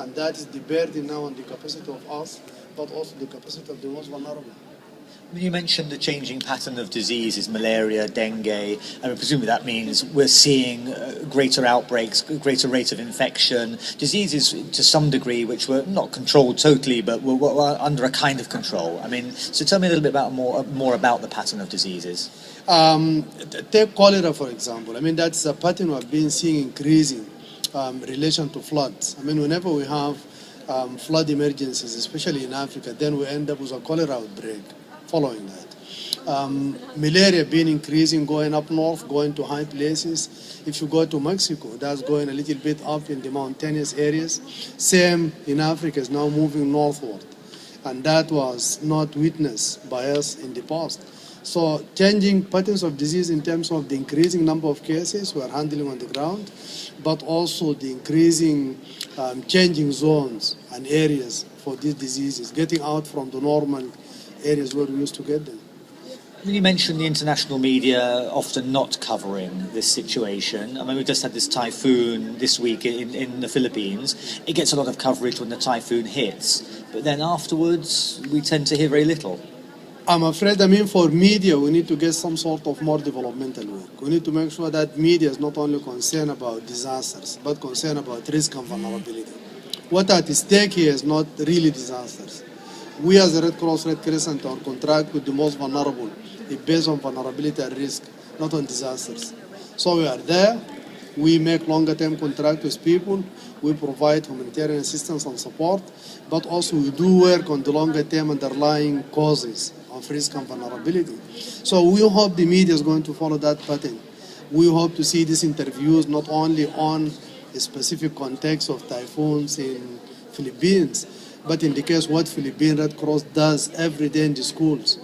And that is the burden now on the capacity of us, but also the capacity of the most vulnerable. You mentioned the changing pattern of diseases, malaria, dengue. I mean, presumably that means we're seeing greater outbreaks, greater rate of infection, diseases to some degree which were not controlled totally, but were under a kind of control. I mean, so tell me a little bit more about the pattern of diseases. Take cholera, for example. I mean, that's a pattern we've been seeing increasing in relation to floods. I mean, whenever we have flood emergencies, especially in Africa, then we end up with a cholera outbreak. Following that, malaria being increasing, going up north, going to high places. If you go to Mexico, that's going a little bit up in the mountainous areas. Same in Africa is now moving northward, and that was not witnessed by us in the past. So changing patterns of disease in terms of the increasing number of cases we are handling on the ground, but also the increasing changing zones and areas for these diseases, getting out from the normal areas where we used to get them. You mentioned the international media often not covering this situation. I mean, we just had this typhoon this week in the Philippines. It gets a lot of coverage when the typhoon hits, but then afterwards we tend to hear very little. I'm afraid, for media, we need to get some sort of more developmental work. We need to make sure that media is not only concerned about disasters, but concerned about risk and vulnerability. What at stake here is not really disasters. We as the Red Cross, Red Crescent, our contract with the most vulnerable is based on vulnerability and risk, not on disasters. So we are there, we make longer-term contracts with people, we provide humanitarian assistance and support, but also we do work on the longer-term underlying causes of risk and vulnerability. So we hope the media is going to follow that pattern. We hope to see these interviews not only on a specific context of typhoons in Philippines, but in the case what Philippine Red Cross does every day in the schools.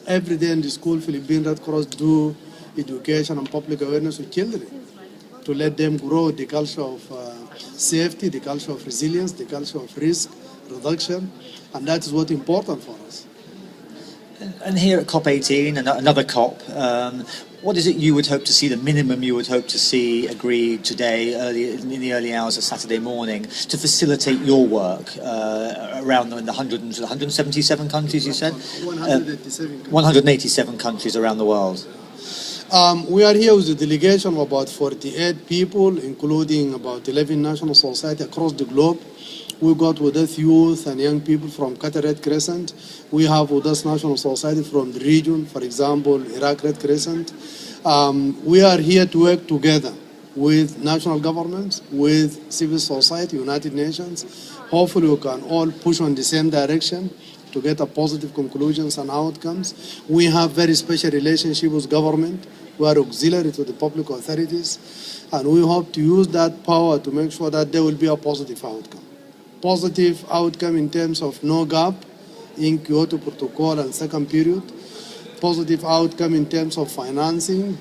Every day in the school, Philippine Red Cross do education and public awareness with children to let them grow the culture of safety, the culture of resilience, the culture of risk reduction, and that is what's important for us. And here at COP18, another COP, what is it you would hope to see, the minimum you would hope to see agreed today, in the early hours of Saturday morning, to facilitate your work around the 177 countries, you said? 187 countries around the world. We are here with a delegation of about 48 people, including about 11 national societies across the globe. We got with us youth and young people from Qatar Red Crescent. We have with us national society from the region, for example, Iraq Red Crescent. We are here to work together with national governments, with civil society, United Nations. Hopefully we can all push on the same direction to get a positive conclusions and outcomes. We have very special relationship with government. We are auxiliary to the public authorities, and we hope to use that power to make sure that there will be a positive outcome. Positive outcome in terms of no gap in Kyoto Protocol and second period. Positive outcome in terms of financing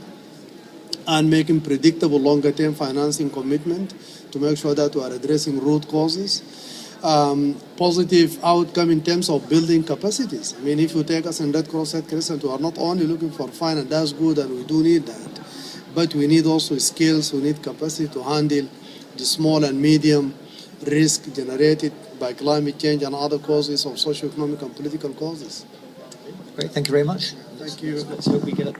and making predictable longer-term financing commitment to make sure that we are addressing root causes. Positive outcome in terms of building capacities. If you take us in Red Cross, Red Crescent, we are not only looking for fund, and that's good, and we do need that, but we need also skills, we need capacity to handle the small and medium risk generated by climate change and other causes of socio-economic and political causes. Great, thank you very much. Thank you. Let's hope we get it.